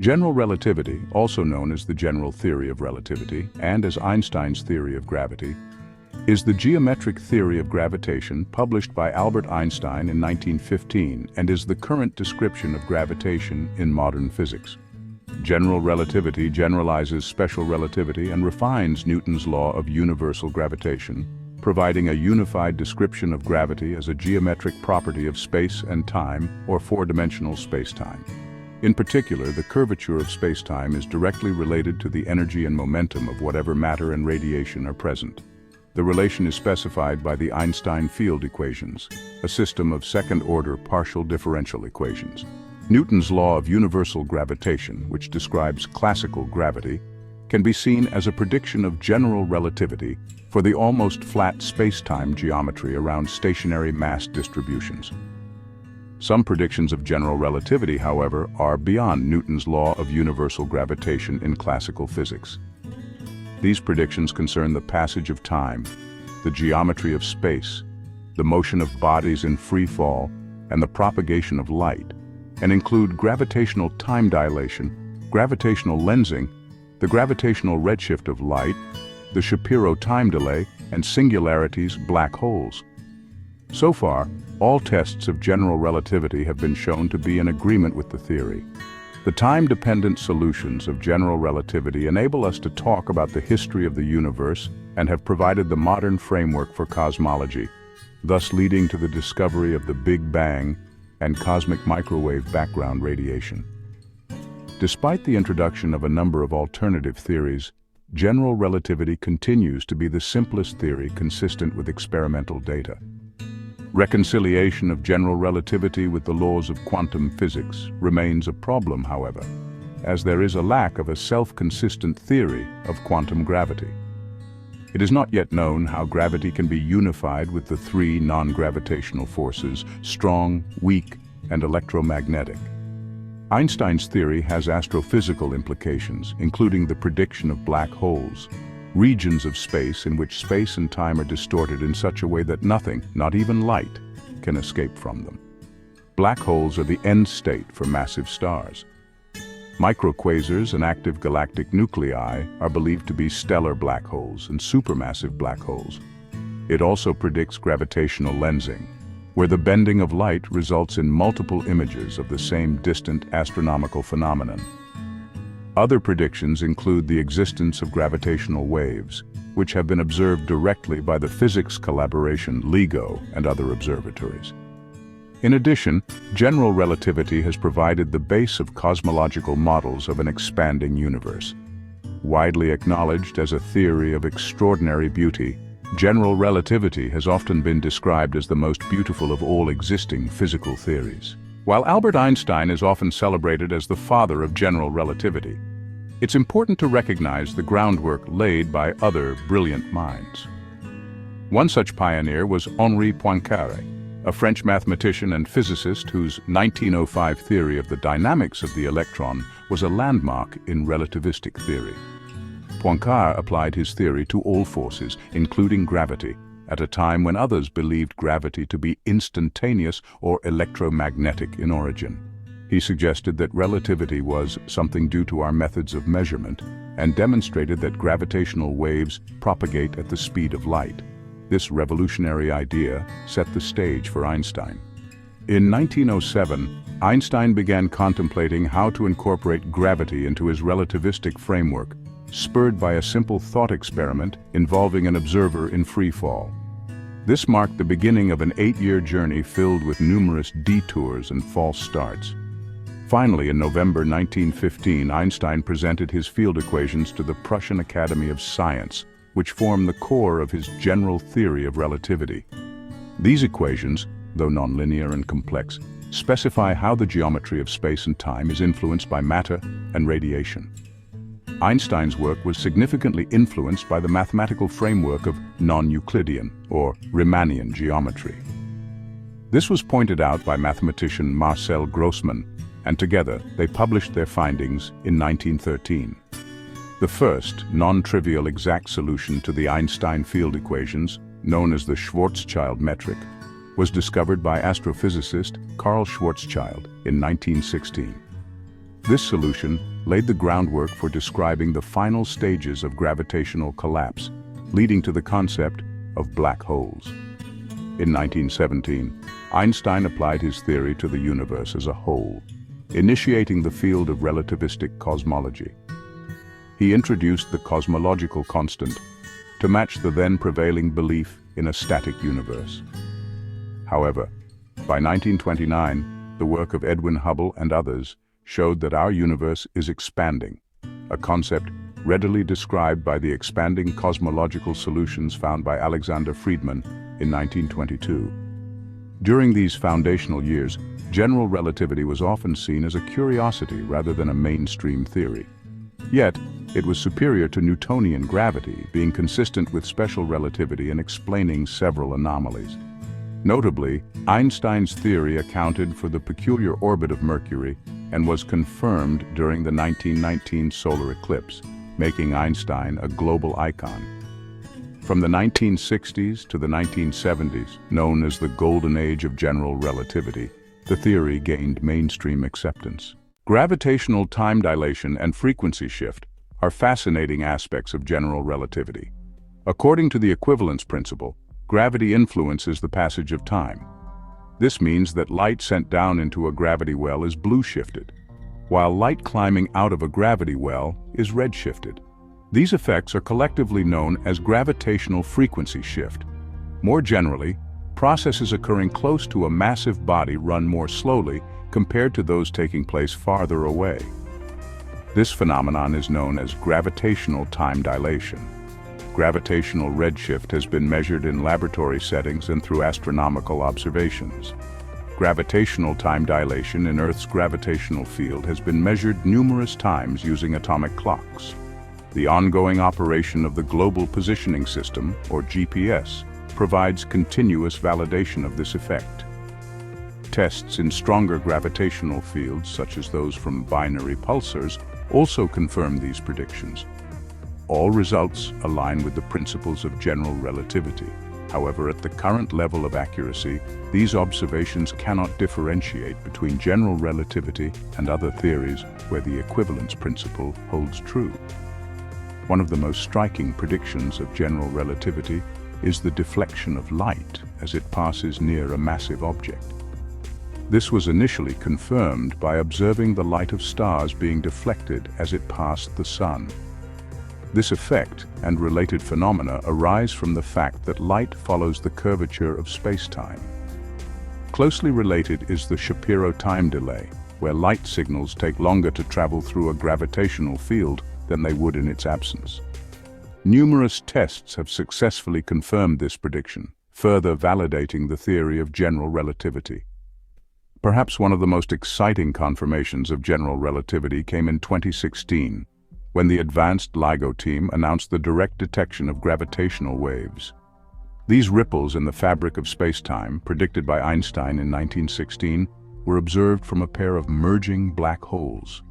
General relativity, also known as the general theory of relativity and as Einstein's theory of gravity, is the geometric theory of gravitation published by Albert Einstein in 1915 and is the current description of gravitation in modern physics. General relativity generalizes special relativity and refines Newton's law of universal gravitation, providing a unified description of gravity as a geometric property of space and time, or four-dimensional spacetime. In particular, the curvature of spacetime is directly related to the energy and momentum of whatever matter and radiation are present. The relation is specified by the Einstein field equations, a system of second-order partial differential equations. Newton's law of universal gravitation, which describes classical gravity, can be seen as a prediction of general relativity for the almost flat spacetime geometry around stationary mass distributions. Some predictions of general relativity, however, are beyond Newton's law of universal gravitation in classical physics. These predictions concern the passage of time, the geometry of space, the motion of bodies in free fall, and the propagation of light, and include gravitational time dilation, gravitational lensing, the gravitational redshift of light, the Shapiro time delay, and singularities, black holes. So far, all tests of general relativity have been shown to be in agreement with the theory. The time-dependent solutions of general relativity enable us to talk about the history of the universe and have provided the modern framework for cosmology, thus leading to the discovery of the Big Bang and cosmic microwave background radiation. Despite the introduction of a number of alternative theories, general relativity continues to be the simplest theory consistent with experimental data. Reconciliation of general relativity with the laws of quantum physics remains a problem, however, as there is a lack of a self-consistent theory of quantum gravity. It is not yet known how gravity can be unified with the three non-gravitational forces, strong, weak, and electromagnetic. Einstein's theory has astrophysical implications, including the prediction of black holes, regions of space in which space and time are distorted in such a way that nothing, not even light, can escape from them. Black holes are the end state for massive stars. Microquasars and active galactic nuclei are believed to be stellar black holes and supermassive black holes. It also predicts gravitational lensing, where the bending of light results in multiple images of the same distant astronomical phenomenon. Other predictions include the existence of gravitational waves, which have been observed directly by the physics collaboration LIGO and other observatories. In addition, general relativity has provided the base of cosmological models of an expanding universe. Widely acknowledged as a theory of extraordinary beauty, general relativity has often been described as the most beautiful of all existing physical theories. While Albert Einstein is often celebrated as the father of general relativity, it's important to recognize the groundwork laid by other brilliant minds. One such pioneer was Henri Poincaré, a French mathematician and physicist whose 1905 theory of the dynamics of the electron was a landmark in relativistic theory. Poincaré applied his theory to all forces, including gravity, at a time when others believed gravity to be instantaneous or electromagnetic in origin. He suggested that relativity was something due to our methods of measurement and demonstrated that gravitational waves propagate at the speed of light. This revolutionary idea set the stage for Einstein. In 1907, Einstein began contemplating how to incorporate gravity into his relativistic framework, spurred by a simple thought experiment involving an observer in free fall. This marked the beginning of an 8-year journey filled with numerous detours and false starts. Finally, in November 1915, Einstein presented his field equations to the Prussian Academy of Science, which form the core of his general theory of relativity. These equations, though nonlinear and complex, specify how the geometry of space and time is influenced by matter and radiation. Einstein's work was significantly influenced by the mathematical framework of non-Euclidean, or Riemannian geometry. This was pointed out by mathematician Marcel Grossmann, and together they published their findings in 1913. The first, non-trivial exact solution to the Einstein field equations, known as the Schwarzschild metric, was discovered by astrophysicist Carl Schwarzschild in 1916. This solution laid the groundwork for describing the final stages of gravitational collapse, leading to the concept of black holes. In 1917, Einstein applied his theory to the universe as a whole, initiating the field of relativistic cosmology. He introduced the cosmological constant to match the then prevailing belief in a static universe. However, by 1929, the work of Edwin Hubble and others showed that our universe is expanding, a concept readily described by the expanding cosmological solutions found by Alexander Friedmann in 1922. During these foundational years, general relativity was often seen as a curiosity rather than a mainstream theory. Yet, it was superior to Newtonian gravity, being consistent with special relativity and explaining several anomalies. Notably, Einstein's theory accounted for the peculiar orbit of Mercury and was confirmed during the 1919 solar eclipse, making Einstein a global icon. From the 1960s to the 1970s, known as the Golden Age of General Relativity, the theory gained mainstream acceptance. Gravitational time dilation and frequency shift are fascinating aspects of general relativity. According to the equivalence principle, gravity influences the passage of time. This means that light sent down into a gravity well is blue-shifted, while light climbing out of a gravity well is red-shifted. These effects are collectively known as gravitational frequency shift. More generally, processes occurring close to a massive body run more slowly compared to those taking place farther away. This phenomenon is known as gravitational time dilation. Gravitational redshift has been measured in laboratory settings and through astronomical observations. Gravitational time dilation in Earth's gravitational field has been measured numerous times using atomic clocks. The ongoing operation of the Global Positioning System, or GPS, provides continuous validation of this effect. Tests in stronger gravitational fields, such as those from binary pulsars, also confirm these predictions. All results align with the principles of general relativity. However, at the current level of accuracy, these observations cannot differentiate between general relativity and other theories where the equivalence principle holds true. One of the most striking predictions of general relativity is the deflection of light as it passes near a massive object. This was initially confirmed by observing the light of stars being deflected as it passed the sun. This effect and related phenomena arise from the fact that light follows the curvature of spacetime. Closely related is the Shapiro time delay, where light signals take longer to travel through a gravitational field than they would in its absence. Numerous tests have successfully confirmed this prediction, further validating the theory of general relativity. Perhaps one of the most exciting confirmations of general relativity came in 2016, when the Advanced LIGO team announced the direct detection of gravitational waves. These ripples in the fabric of spacetime, predicted by Einstein in 1916, were observed from a pair of merging black holes.